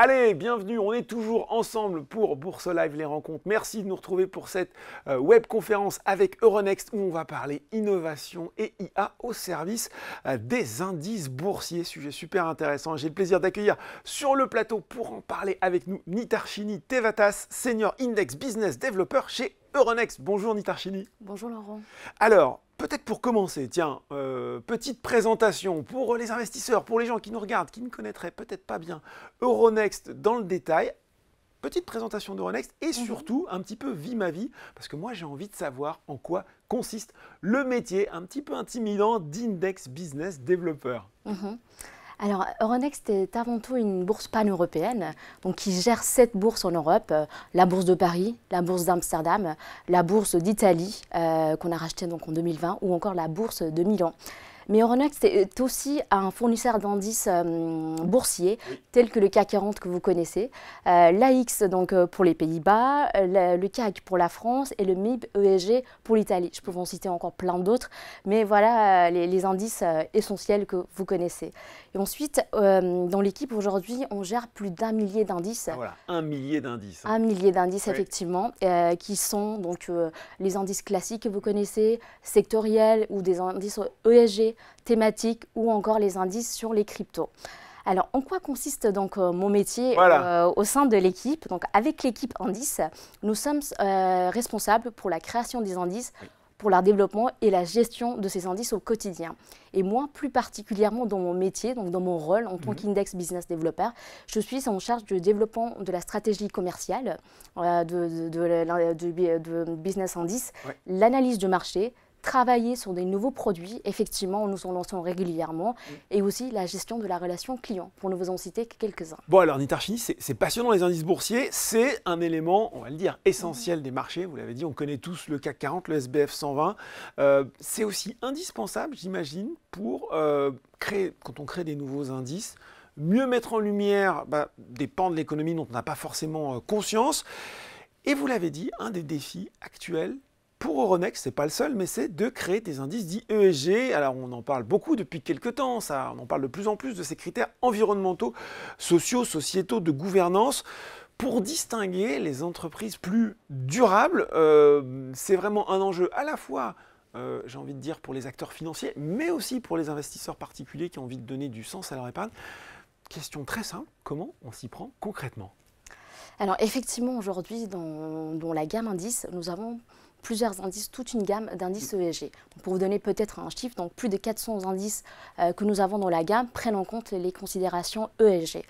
Allez, bienvenue, on est toujours ensemble pour Bourse Live, les rencontres. Merci de nous retrouver pour cette webconférence avec Euronext où on va parler innovation et IA au service des indices boursiers. Sujet super intéressant. J'ai le plaisir d'accueillir sur le plateau pour en parler avec nous Nitarshini Tevatas, Senior Index Business Developer chez Euronext. Bonjour Nitarshini. Bonjour Laurent. Alors, peut-être pour commencer, tiens, petite présentation pour les investisseurs, pour les gens qui nous regardent, qui ne connaîtraient peut-être pas bien Euronext dans le détail. Petite présentation d'Euronext et surtout un petit peu vie ma vie, parce que moi j'ai envie de savoir en quoi consiste le métier un petit peu intimidant d'Index Business Developer. Alors, Euronext est avant tout une bourse pan-européenne, donc qui gère 7 bourses en Europe, la bourse de Paris, la bourse d'Amsterdam, la bourse d'Italie, qu'on a rachetée donc en 2020, ou encore la bourse de Milan. Mais Euronext est aussi un fournisseur d'indices boursiers, tels que le CAC 40 que vous connaissez, l'AX donc pour les Pays-Bas, le CAC pour la France et le MIB ESG pour l'Italie. Je peux vous en citer encore plein d'autres, mais voilà les indices essentiels que vous connaissez. Et ensuite, dans l'équipe aujourd'hui, on gère plus d'1 millier d'indices. Ah, voilà, 1 millier d'indices. 1 millier d'indices, effectivement, qui sont donc les indices classiques que vous connaissez, sectoriels ou des indices ESG, thématiques ou encore les indices sur les cryptos. Alors, en quoi consiste donc mon métier au sein de l'équipe? Donc, avec l'équipe indice, nous sommes responsables pour la création des indices, pour leur développement et la gestion de ces indices au quotidien. Et moi, plus particulièrement dans mon métier, donc dans mon rôle en tant qu'Index Business Developer, je suis en charge du développement de la stratégie commerciale de Business Indice, l'analyse du marché, travailler sur des nouveaux produits, effectivement, nous en lançons régulièrement, et aussi la gestion de la relation client, pour ne vous en citer que quelques-uns. Bon alors Nitarshini, c'est passionnant les indices boursiers, c'est un élément, on va le dire, essentiel des marchés, vous l'avez dit, on connaît tous le CAC 40, le SBF 120, c'est aussi indispensable, j'imagine, pour quand on crée des nouveaux indices, mieux mettre en lumière des pans de l'économie dont on n'a pas forcément conscience, et vous l'avez dit, un des défis actuels, pour Euronext, ce n'est pas le seul, mais c'est de créer des indices dits ESG. Alors on en parle beaucoup depuis quelques temps, on en parle de plus en plus de ces critères environnementaux, sociaux, sociétaux, de gouvernance. Pour distinguer les entreprises plus durables, c'est vraiment un enjeu à la fois, j'ai envie de dire, pour les acteurs financiers, mais aussi pour les investisseurs particuliers qui ont envie de donner du sens à leur épargne. Question très simple, comment on s'y prend concrètement? Alors effectivement, aujourd'hui, dans la gamme indice, nous avons plusieurs indices, toute une gamme d'indices ESG. Pour vous donner peut-être un chiffre, donc plus de 400 indices que nous avons dans la gamme prennent en compte les considérations ESG.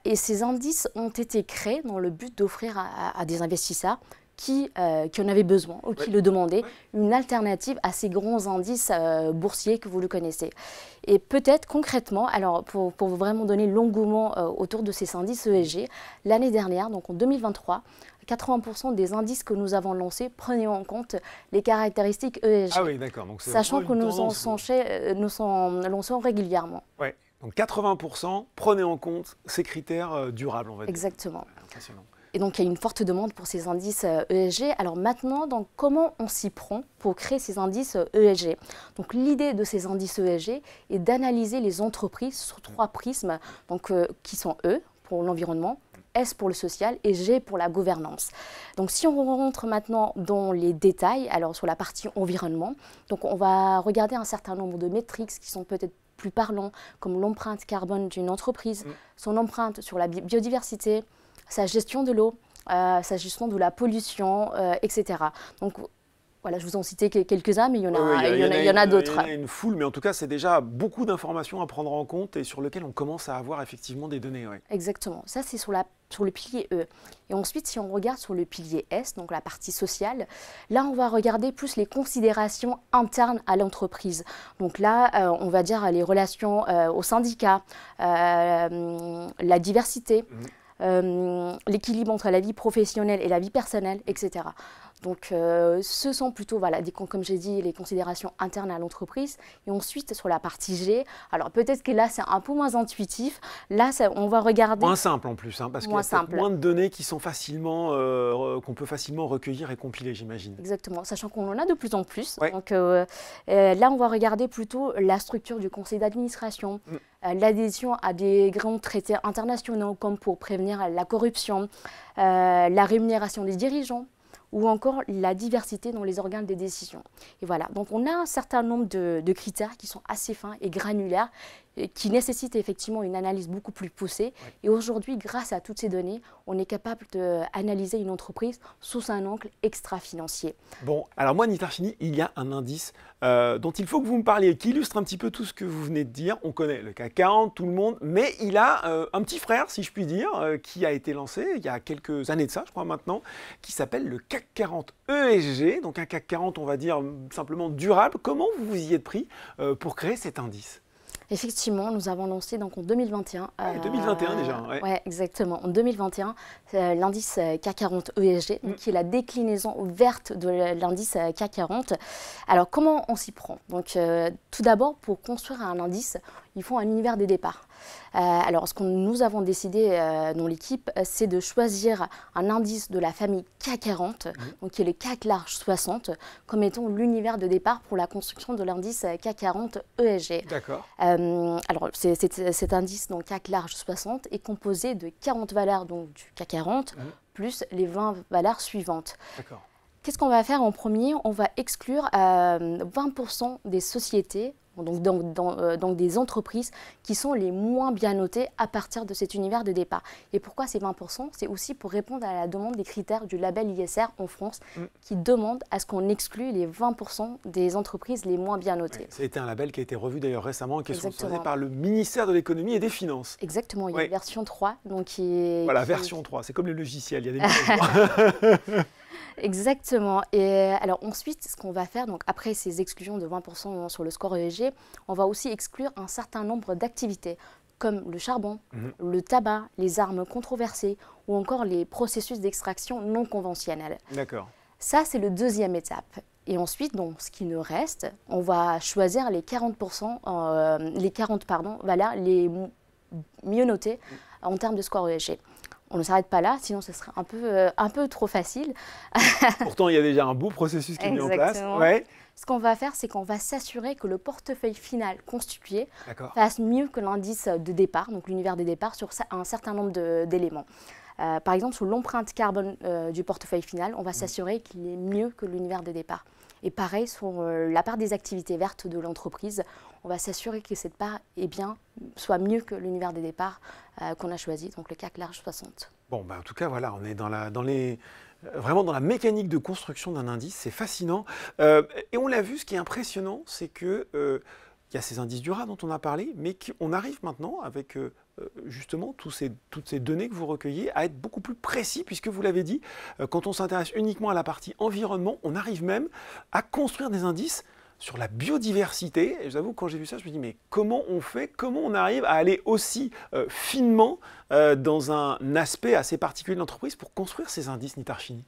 Et ces indices ont été créés dans le but d'offrir à des investisseurs qui en avaient besoin ou qui le demandaient, une alternative à ces grands indices boursiers que vous le connaissez. Et peut-être concrètement, alors pour vous vraiment donner l'engouement autour de ces indices ESG, l'année dernière, donc en 2023, 80% des indices que nous avons lancés prenaient en compte les caractéristiques ESG. Ah oui, d'accord. Sachant que nous en lançons régulièrement. Ouais. Donc 80% prenaient en compte ces critères durables, on va dire. Exactement. Impressionnant. Et donc, il y a une forte demande pour ces indices ESG. Alors maintenant, donc, comment on s'y prend pour créer ces indices ESG? Donc, l'idée de ces indices ESG est d'analyser les entreprises sur 3 prismes, donc, qui sont E pour l'environnement, S pour le social et G pour la gouvernance. Donc, si on rentre maintenant dans les détails, alors sur la partie environnement, donc on va regarder un certain nombre de métriques qui sont peut-être plus parlants, comme l'empreinte carbone d'une entreprise, son empreinte sur la biodiversité, sa gestion de l'eau, sa gestion de la pollution, etc. Donc voilà, je vous en citais quelques-uns, mais il y en a d'autres. Il y en a une foule, mais en tout cas, c'est déjà beaucoup d'informations à prendre en compte et sur lesquelles on commence à avoir effectivement des données. Ouais. Exactement, ça c'est sur le pilier E. Et ensuite, si on regarde sur le pilier S, donc la partie sociale, là on va regarder plus les considérations internes à l'entreprise. Donc là, on va dire les relations au syndicat, la diversité, l'équilibre entre la vie professionnelle et la vie personnelle, etc. Donc, ce sont plutôt, voilà, comme j'ai dit, les considérations internes à l'entreprise. Et ensuite, sur la partie G, alors peut-être que là, c'est un peu moins intuitif. Là, on va regarder… Moins simple en plus, hein, parce qu'il y a peut-être moins de données qui sont facilement, qu'on peut facilement recueillir et compiler, j'imagine. Exactement, sachant qu'on en a de plus en plus. Ouais. Donc, là, on va regarder plutôt la structure du conseil d'administration, l'adhésion à des grands traités internationaux, comme pour prévenir la corruption, la rémunération des dirigeants, ou encore la diversité dans les organes de décision. Et voilà, donc on a un certain nombre de critères qui sont assez fins et granulaires, et qui nécessitent effectivement une analyse beaucoup plus poussée. Ouais. Et aujourd'hui, grâce à toutes ces données, on est capable d'analyser une entreprise sous un angle extra-financier. Bon, alors moi, Nitarchini, il y a un indice dont il faut que vous me parliez, qui illustre un petit peu tout ce que vous venez de dire. On connaît le CAC 40, tout le monde, mais il a un petit frère, si je puis dire, qui a été lancé il y a quelques années de ça, je crois maintenant, qui s'appelle le CAC 40 ESG, donc un CAC 40, on va dire, simplement durable. Comment vous vous y êtes pris pour créer cet indice ? Effectivement, nous avons lancé donc en 2021. 2021 déjà. Oui, ouais, exactement. En 2021, l'indice CAC 40 ESG, qui est la déclinaison verte de l'indice CAC 40. Alors, comment on s'y prend? Donc, tout d'abord, pour construire un indice, il faut un univers des départs. Alors, ce que nous avons décidé dans l'équipe, c'est de choisir un indice de la famille CAC 40, donc qui est le CAC large 60, comme étant l'univers de départ pour la construction de l'indice CAC 40 ESG. D'accord. Alors, cet indice, donc CAC large 60, est composé de 40 valeurs donc, du CAC 40, plus les 20 valeurs suivantes. D'accord. Qu'est-ce qu'on va faire en premier? On va exclure 20% des sociétés, donc des entreprises qui sont les moins bien notées à partir de cet univers de départ. Et pourquoi ces 20%? C'est aussi pour répondre à la demande des critères du label ISR en France qui demande à ce qu'on exclue les 20% des entreprises les moins bien notées. C'était un label qui a été revu d'ailleurs récemment, qui est sponsorisé par le ministère de l'économie et des Finances. Exactement, il y a une version 3. Donc voilà, version 3, c'est comme les logiciels, il y a des mises à jour. Exactement. Et alors ensuite, ce qu'on va faire, donc après ces exclusions de 20% sur le score ESG, on va aussi exclure un certain nombre d'activités comme le charbon, le tabac, les armes controversées ou encore les processus d'extraction non conventionnels. D'accord. Ça, c'est le deuxième étape. Et ensuite, donc, ce qui nous reste, on va choisir les 40%, valeurs les mieux notées en termes de score ESG. On ne s'arrête pas là, sinon ce serait un peu trop facile. Pourtant, il y a déjà un beau processus qui est mis en place. Ouais. Ce qu'on va faire, c'est qu'on va s'assurer que le portefeuille final constitué fasse mieux que l'indice de départ, donc l'univers des départs, sur un certain nombre d'éléments. Par exemple, sur l'empreinte carbone du portefeuille final, on va s'assurer qu'il est mieux que l'univers des départs. Et pareil, sur la part des activités vertes de l'entreprise, on va s'assurer que cette part soit mieux que l'univers des départs qu'on a choisi, donc le CAC large 60. Bon, en tout cas, voilà, on est vraiment dans la mécanique de construction d'un indice, c'est fascinant. Et on l'a vu, ce qui est impressionnant, c'est que il y a ces indices durables dont on a parlé, mais qu'on arrive maintenant avec justement toutes ces données que vous recueillez à être beaucoup plus précis, puisque vous l'avez dit, quand on s'intéresse uniquement à la partie environnement, on arrive même à construire des indices sur la biodiversité. Et j'avoue, quand j'ai vu ça, je me dis, mais comment on fait, comment on arrive à aller aussi finement dans un aspect assez particulier de l'entreprise pour construire ces indices, Nitarchini?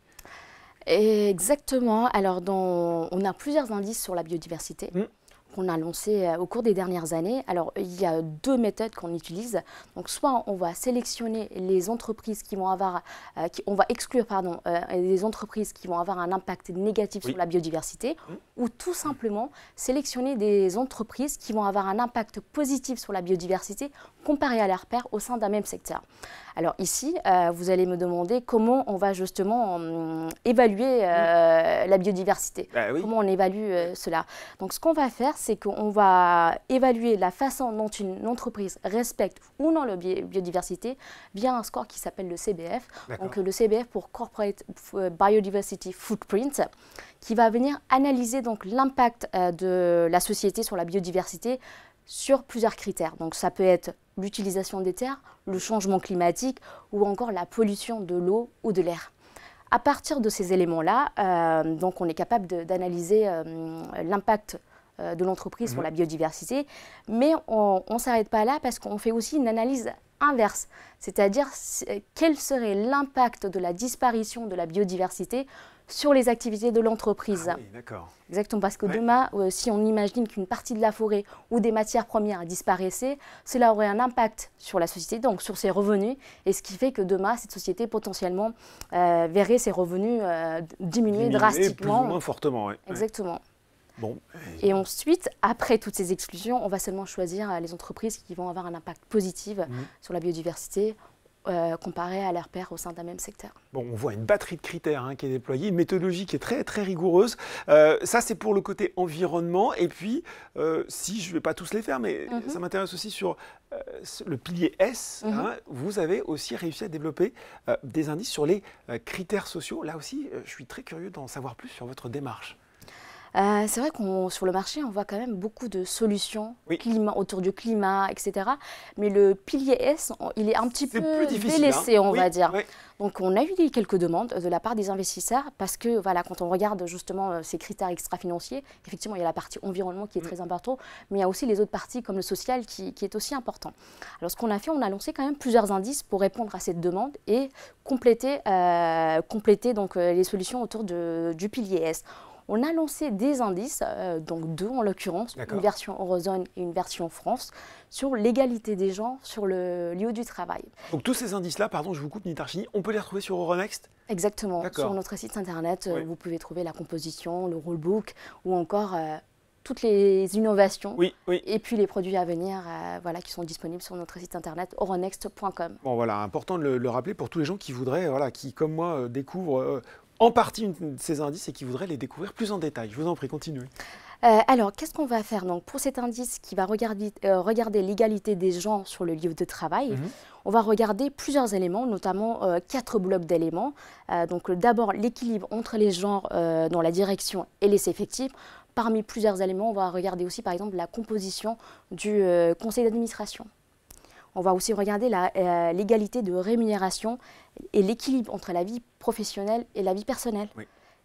Exactement. Alors, on a plusieurs indices sur la biodiversité. Qu'on a lancé au cours des dernières années. Alors, il y a deux méthodes qu'on utilise. Donc, soit on va sélectionner les entreprises qui vont avoir, on va exclure, les entreprises qui vont avoir un impact négatif sur la biodiversité, ou tout simplement sélectionner des entreprises qui vont avoir un impact positif sur la biodiversité comparé à leurs pairs au sein d'un même secteur. Alors ici, vous allez me demander comment on va justement évaluer la biodiversité. Comment on évalue cela. Donc ce qu'on va faire, c'est qu'on va évaluer la façon dont une entreprise respecte ou non la biodiversité via un score qui s'appelle le CBF. Donc le CBF pour Corporate Biodiversity Footprint, qui va venir analyser donc l'impact de la société sur la biodiversité sur plusieurs critères. Donc ça peut être l'utilisation des terres, le changement climatique ou encore la pollution de l'eau ou de l'air. À partir de ces éléments-là, donc on est capable d'analyser l'impact de l'entreprise sur la biodiversité, mais on ne s'arrête pas là parce qu'on fait aussi une analyse inverse, c'est-à-dire quel serait l'impact de la disparition de la biodiversité sur les activités de l'entreprise. Ah oui, d'accord. Exactement, parce que demain, si on imagine qu'une partie de la forêt ou des matières premières disparaissait, cela aurait un impact sur la société, donc sur ses revenus, et ce qui fait que demain, cette société potentiellement verrait ses revenus diminuer drastiquement. Plus ou moins fortement, oui. Exactement. Bon. Et ensuite, après toutes ces exclusions, on va seulement choisir les entreprises qui vont avoir un impact positif sur la biodiversité, comparé à leurs pairs au sein d'un même secteur. Bon, on voit une batterie de critères qui est déployée, une méthodologie qui est très, très rigoureuse. Ça, c'est pour le côté environnement. Et puis, si je ne vais pas tous les faire, mais ça m'intéresse aussi sur le pilier S. Vous avez aussi réussi à développer des indices sur les critères sociaux. Là aussi, je suis très curieux d'en savoir plus sur votre démarche. C'est vrai qu'on sur le marché, on voit quand même beaucoup de solutions autour du climat, etc. Mais le pilier S, il est un petit peu délaissé, on va dire. Donc, on a eu quelques demandes de la part des investisseurs parce que, voilà, quand on regarde justement ces critères extra-financiers, effectivement, il y a la partie environnement qui est très importante, mais il y a aussi les autres parties comme le social qui est aussi important. Alors, ce qu'on a fait, on a lancé quand même plusieurs indices pour répondre à cette demande et compléter donc, les solutions autour du pilier S. On a lancé des indices, donc 2 en l'occurrence, une version Eurozone et une version France, sur l'égalité des genres sur le lieu du travail. Donc tous ces indices-là, pardon, je vous coupe Nitarchini, on peut les retrouver sur Euronext? Exactement, sur notre site internet, vous pouvez trouver la composition, le rulebook ou encore toutes les innovations et puis les produits à venir voilà, qui sont disponibles sur notre site internet euronext.com. Bon voilà, important de le rappeler pour tous les gens qui voudraient, voilà, qui comme moi découvrent en partie de ces indices et qui voudraient les découvrir plus en détail. Je vous en prie, continuez. Alors, qu'est-ce qu'on va faire donc, pour cet indice qui va regarder l'égalité des genres sur le lieu de travail? On va regarder plusieurs éléments, notamment 4 blocs d'éléments. Donc, d'abord, l'équilibre entre les genres dans la direction et les effectifs. Parmi plusieurs éléments, on va regarder aussi, par exemple, la composition du conseil d'administration. On va aussi regarder l'égalité de rémunération et l'équilibre entre la vie professionnelle et la vie personnelle.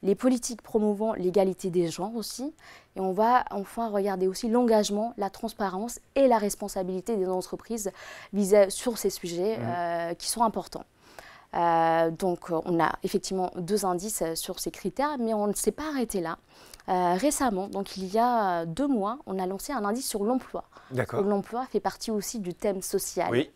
Les politiques promouvant l'égalité des genres aussi. Et on va enfin regarder aussi l'engagement, la transparence et la responsabilité des entreprises sur ces sujets qui sont importants. Donc, on a effectivement 2 indices sur ces critères, mais on ne s'est pas arrêté là. Récemment, donc il y a 2 mois, on a lancé un indice sur l'emploi. L'emploi fait partie aussi du thème social.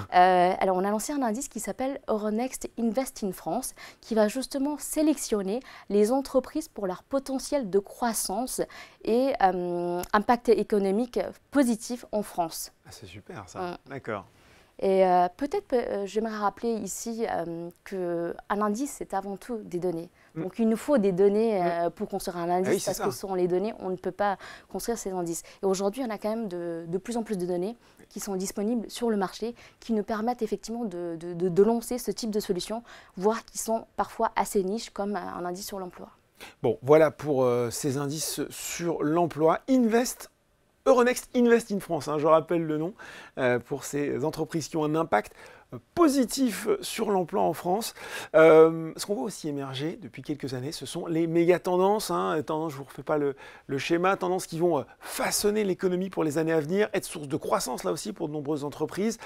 Alors, on a lancé un indice qui s'appelle Euronext Invest in France, qui va justement sélectionner les entreprises pour leur potentiel de croissance et impact économique positif en France. Ah, c'est super ça, d'accord. Et peut-être, j'aimerais rappeler ici qu'un indice, c'est avant tout des données. Donc, il nous faut des données pour construire un indice, parce que sans les données, on ne peut pas construire ces indices. Et aujourd'hui, on a quand même de plus en plus de données qui sont disponibles sur le marché, qui nous permettent effectivement de lancer ce type de solutions, voire qui sont parfois assez niches, comme un indice sur l'emploi. Bon, voilà pour ces indices sur l'emploi. Euronext Invest in France, je rappelle le nom, pour ces entreprises qui ont un impact positif sur l'emploi en France. Ce qu'on voit aussi émerger depuis quelques années, ce sont les méga tendances. Tendances, je ne vous refais pas le schéma, tendances qui vont façonner l'économie pour les années à venir, être source de croissance là aussi pour de nombreuses entreprises.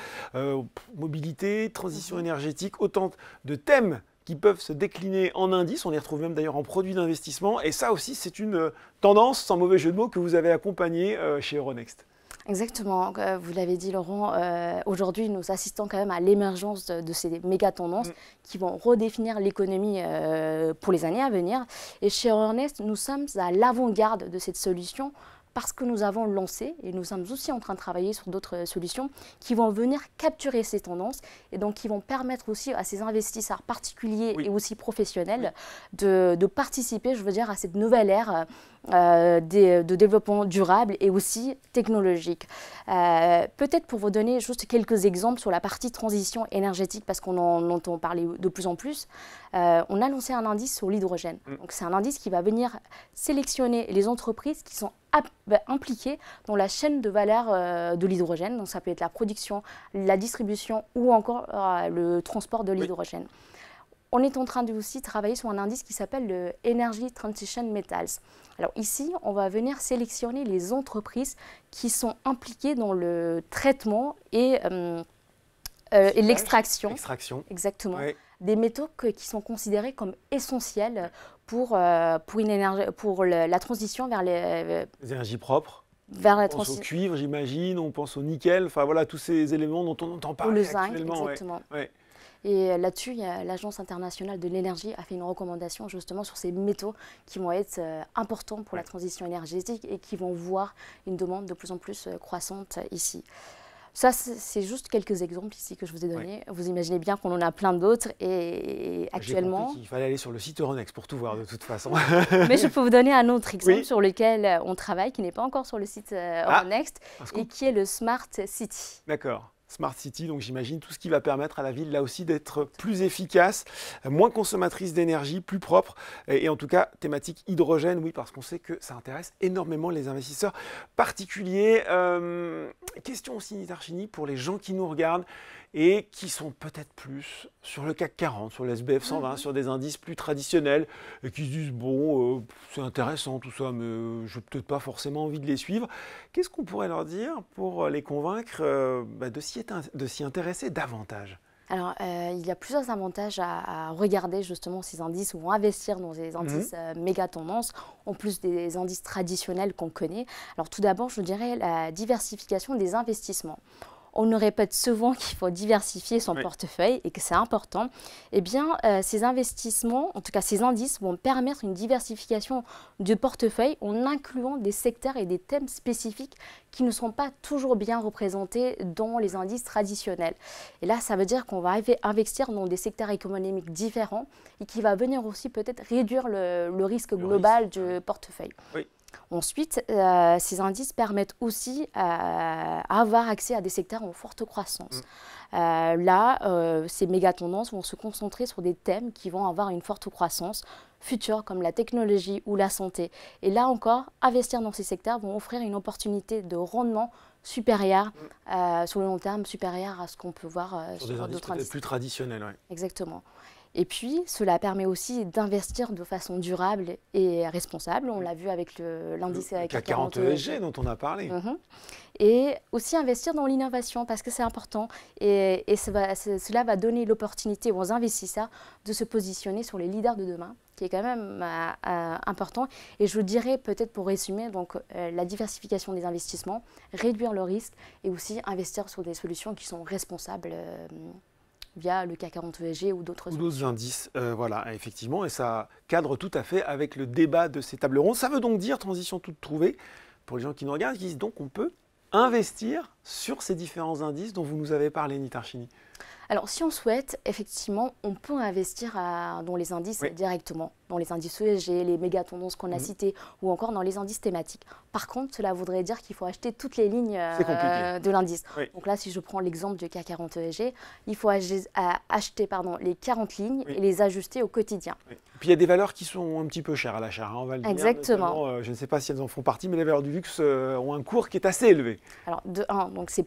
Mobilité, transition énergétique, autant de thèmes qui peuvent se décliner en indices. On les retrouve même d'ailleurs en produits d'investissement. Et ça aussi, c'est une tendance, sans mauvais jeu de mots, que vous avez accompagnée chez Euronext. Exactement, vous l'avez dit Laurent, aujourd'hui nous assistons quand même à l'émergence de ces méga tendances qui vont redéfinir l'économie pour les années à venir. Et chez Euronext, nous sommes à l'avant-garde de cette solution parce que nous avons lancé et nous sommes aussi en train de travailler sur d'autres solutions qui vont venir capturer ces tendances et donc qui vont permettre aussi à ces investisseurs particuliers et aussi professionnels de participer, je veux dire, à cette nouvelle ère de développement durable et aussi technologique. Peut-être pour vous donner juste quelques exemples sur la partie transition énergétique, parce qu'on en entend parler de plus en plus, on a lancé un indice sur l'hydrogène. Donc c'est un indice qui va venir sélectionner les entreprises qui sont impliquées dans la chaîne de valeur de l'hydrogène. Donc ça peut être la production, la distribution ou encore le transport de l'hydrogène. On est en train de aussi travailler sur un indice qui s'appelle le Energy Transition Metals. Alors ici, on va venir sélectionner les entreprises qui sont impliquées dans le traitement et l'extraction. Extraction. Exactement. des métaux qui sont considérés comme essentiels pour la transition vers les énergies propres. Vers la On pense au cuivre, j'imagine, on pense au nickel, enfin voilà, tous ces éléments dont on entend parler le zinc, actuellement. exactement. Ouais. Et là-dessus, l'Agence internationale de l'énergie a fait une recommandation justement sur ces métaux qui vont être importants pour la transition énergétique et qui vont voir une demande de plus en plus croissante ici. Ça, c'est juste quelques exemples ici que je vous ai donnés. Vous imaginez bien qu'on en a plein d'autres et actuellement... J'ai compris qu'il fallait aller sur le site Euronext pour tout voir de toute façon. Mais je peux vous donner un autre exemple sur lequel on travaille, qui n'est pas encore sur le site Euronext et qui est le Smart City. D'accord. Smart City, donc j'imagine tout ce qui va permettre à la ville là aussi d'être plus efficace, moins consommatrice d'énergie, plus propre et en tout cas thématique hydrogène, oui, parce qu'on sait que ça intéresse énormément les investisseurs particuliers. Question aussi, Nitarchini, pour les gens qui nous regardent et qui sont peut-être plus sur le CAC 40, sur le SBF 120, sur des indices plus traditionnels et qui se disent bon, c'est intéressant tout ça, mais je n'ai peut-être pas forcément envie de les suivre. Qu'est-ce qu'on pourrait leur dire pour les convaincre de s'y intéresser davantage ? Alors, il y a plusieurs avantages à regarder justement ces indices ou investir dans des indices méga tendances, en plus des indices traditionnels qu'on connaît. Alors, tout d'abord, je dirais la diversification des investissements. On nous répète souvent qu'il faut diversifier son portefeuille et que c'est important. Eh bien, ces investissements, en tout cas ces indices, vont permettre une diversification du portefeuille en incluant des secteurs et des thèmes spécifiques qui ne sont pas toujours bien représentés dans les indices traditionnels. Et là, ça veut dire qu'on va investir dans des secteurs économiques différents et qui va venir aussi peut-être réduire le risque global du portefeuille. Oui. Ensuite, ces indices permettent aussi à avoir accès à des secteurs en forte croissance. Ces méga tendances vont se concentrer sur des thèmes qui vont avoir une forte croissance future, comme la technologie ou la santé. Et là encore, investir dans ces secteurs vont offrir une opportunité de rendement supérieur, sur le long terme, supérieur à ce qu'on peut voir sur d'autres indices plus traditionnels. Ouais. Exactement. Et puis, cela permet aussi d'investir de façon durable et responsable. On l'a vu avec l'indice CAC 40 ESG dont on a parlé. Et aussi investir dans l'innovation parce que c'est important. Et cela va donner l'opportunité aux investisseurs de se positionner sur les leaders de demain, qui est quand même important. Et je dirais peut-être pour résumer, donc, la diversification des investissements, réduire le risque et aussi investir sur des solutions qui sont responsables via le CAC 40 ESG ou d'autres indices. Voilà, effectivement, et ça cadre tout à fait avec le débat de ces tables rondes. Ça veut donc dire, transition toute trouvée, pour les gens qui nous regardent, qui disent donc on peut investir sur ces différents indices dont vous nous avez parlé, Nitarchini. Alors, si on souhaite, effectivement, on peut investir dans les indices directement, dans les indices ESG, les méga tendances qu'on a citées, ou encore dans les indices thématiques. Par contre, cela voudrait dire qu'il faut acheter toutes les lignes de l'indice. Donc là, si je prends l'exemple du CAC 40 ESG, il faut acheter les 40 lignes et les ajuster au quotidien. Et puis il y a des valeurs qui sont un petit peu chères à l'achat, on va le dire. Exactement. Je ne sais pas si elles en font partie, mais les valeurs du luxe ont un cours qui est assez élevé. Alors, de 1, donc c'est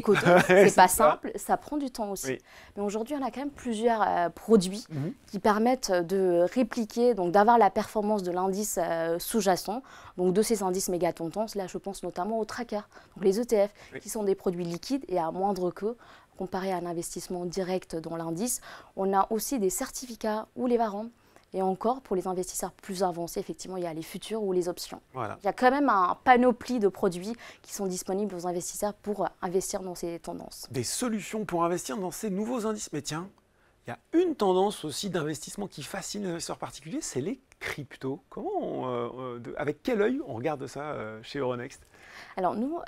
coûteux, c'est pas simple, ça prend du temps aussi. Mais aujourd'hui, on a quand même plusieurs produits qui permettent de répliquer, donc d'avoir la performance de l'indice sous-jacent, donc de ces indices méga tendances. Là, je pense notamment aux trackers, donc les ETF, qui sont des produits liquides et à moindre coût, comparé à un investissement direct dans l'indice. On a aussi des certificats ou les warrants. Et encore, pour les investisseurs plus avancés, effectivement, il y a les futurs ou les options. Voilà. Il y a quand même un panoplie de produits qui sont disponibles aux investisseurs pour investir dans ces tendances. Des solutions pour investir dans ces nouveaux indices. Mais tiens, il y a une tendance aussi d'investissement qui fascine les investisseurs particuliers, c'est les cryptos. Avec quel œil on regarde ça chez Euronext ? Alors nous,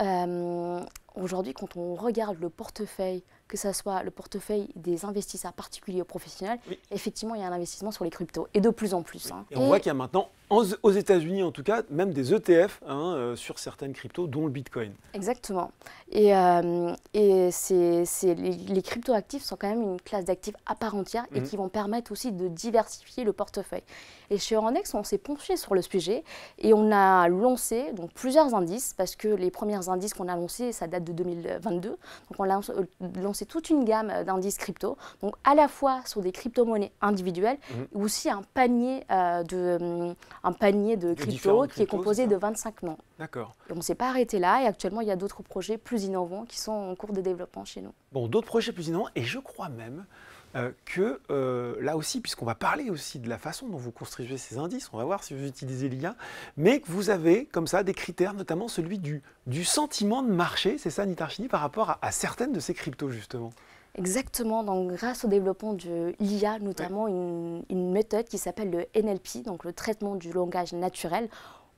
aujourd'hui, quand on regarde le portefeuille, que ce soit le portefeuille des investisseurs particuliers ou professionnels, effectivement, il y a un investissement sur les cryptos, et de plus en plus. Et on voit qu'il y a maintenant, aux États-Unis en tout cas, même des ETF sur certaines cryptos, dont le Bitcoin. Exactement. Et les cryptoactifs sont quand même une classe d'actifs à part entière et qui vont permettre aussi de diversifier le portefeuille. Et chez Euronext, on s'est penché sur le sujet et on a lancé donc, plusieurs indices, parce que les premiers indices qu'on a lancés, ça date de 2022. Donc on a lancé toute une gamme d'indices crypto, donc à la fois sur des crypto-monnaies individuelles, ou aussi un panier de crypto qui est composé de 25 noms. D'accord. On ne s'est pas arrêté là et actuellement, il y a d'autres projets plus innovants qui sont en cours de développement chez nous. Bon, d'autres projets plus innovants et je crois même là aussi, puisqu'on va parler aussi de la façon dont vous construisez ces indices, on va voir si vous utilisez l'IA, mais que vous avez comme ça des critères, notamment celui du sentiment de marché, c'est ça Nitarchini, par rapport à certaines de ces cryptos justement. Exactement, donc grâce au développement de l'IA, notamment une méthode qui s'appelle le NLP, donc le traitement du langage naturel,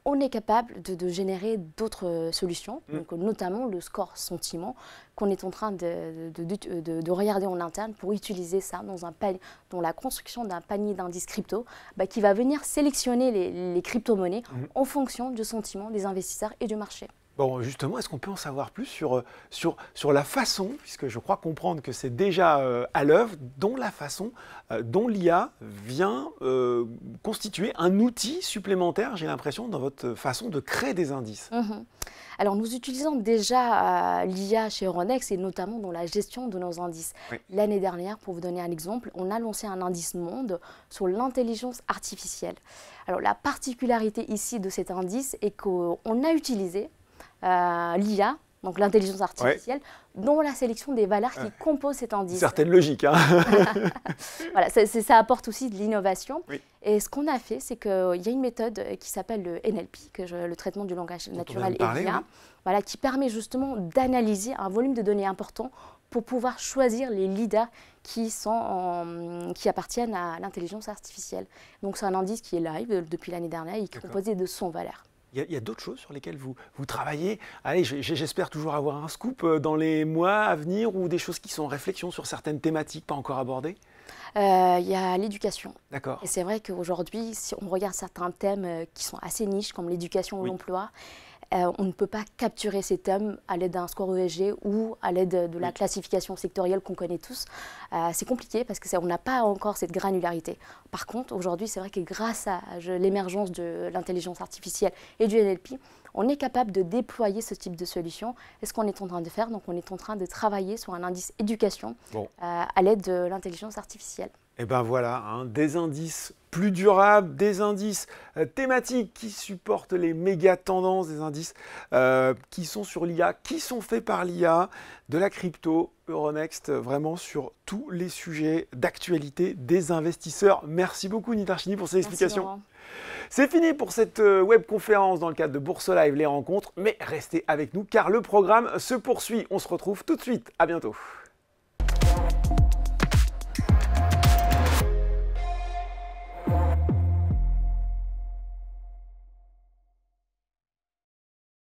on est capable de générer d'autres solutions, donc notamment le score sentiment qu'on est en train de regarder en interne pour utiliser ça dans la construction d'un panier d'indices crypto qui va venir sélectionner les crypto-monnaies en fonction du sentiment des investisseurs et du marché. Bon, justement, est-ce qu'on peut en savoir plus sur la façon, puisque je crois comprendre que c'est déjà à l'œuvre, dont l'IA vient constituer un outil supplémentaire, j'ai l'impression, dans votre façon de créer des indices. Alors, nous utilisons déjà l'IA chez Euronext et notamment dans la gestion de nos indices. Oui. L'année dernière, pour vous donner un exemple, on a lancé un indice monde sur l'intelligence artificielle. Alors, la particularité ici de cet indice est qu'on a utilisé l'IA, donc l'intelligence artificielle, dans la sélection des valeurs qui composent cet indice. Certaine logique. Hein. Voilà, ça apporte aussi de l'innovation. Oui. Et ce qu'on a fait, c'est qu'il y a une méthode qui s'appelle le NLP, le traitement du langage naturel et l'IA, voilà, qui permet justement d'analyser un volume de données important pour pouvoir choisir les leaders qui appartiennent à l'intelligence artificielle. Donc c'est un indice qui est live depuis l'année dernière et qui est composé de 100 valeurs. Il y a d'autres choses sur lesquelles vous travaillez. Allez, j'espère toujours avoir un scoop dans les mois à venir ou des choses qui sont en réflexion sur certaines thématiques pas encore abordées. Il y a l'éducation. D'accord. Et c'est vrai qu'aujourd'hui, si on regarde certains thèmes qui sont assez niches, comme l'éducation ou l'emploi, on ne peut pas capturer ces thèmes à l'aide d'un score ESG ou à l'aide de la classification sectorielle qu'on connaît tous. C'est compliqué parce qu'on n'a pas encore cette granularité. Par contre, aujourd'hui, c'est vrai que grâce à l'émergence de l'intelligence artificielle et du NLP, on est capable de déployer ce type de solution. Et ce qu'on est en train de faire, donc on est en train de travailler sur un indice éducation à l'aide de l'intelligence artificielle. Et ben voilà, hein, des indices plus durables, des indices thématiques qui supportent les méga tendances, des indices qui sont sur l'IA, qui sont faits par l'IA, de la crypto, Euronext, vraiment sur tous les sujets d'actualité des investisseurs. Merci beaucoup Nitarchini pour ces explications. C'est fini pour cette webconférence dans le cadre de Bourse Live, les rencontres, mais restez avec nous car le programme se poursuit. On se retrouve tout de suite, à bientôt.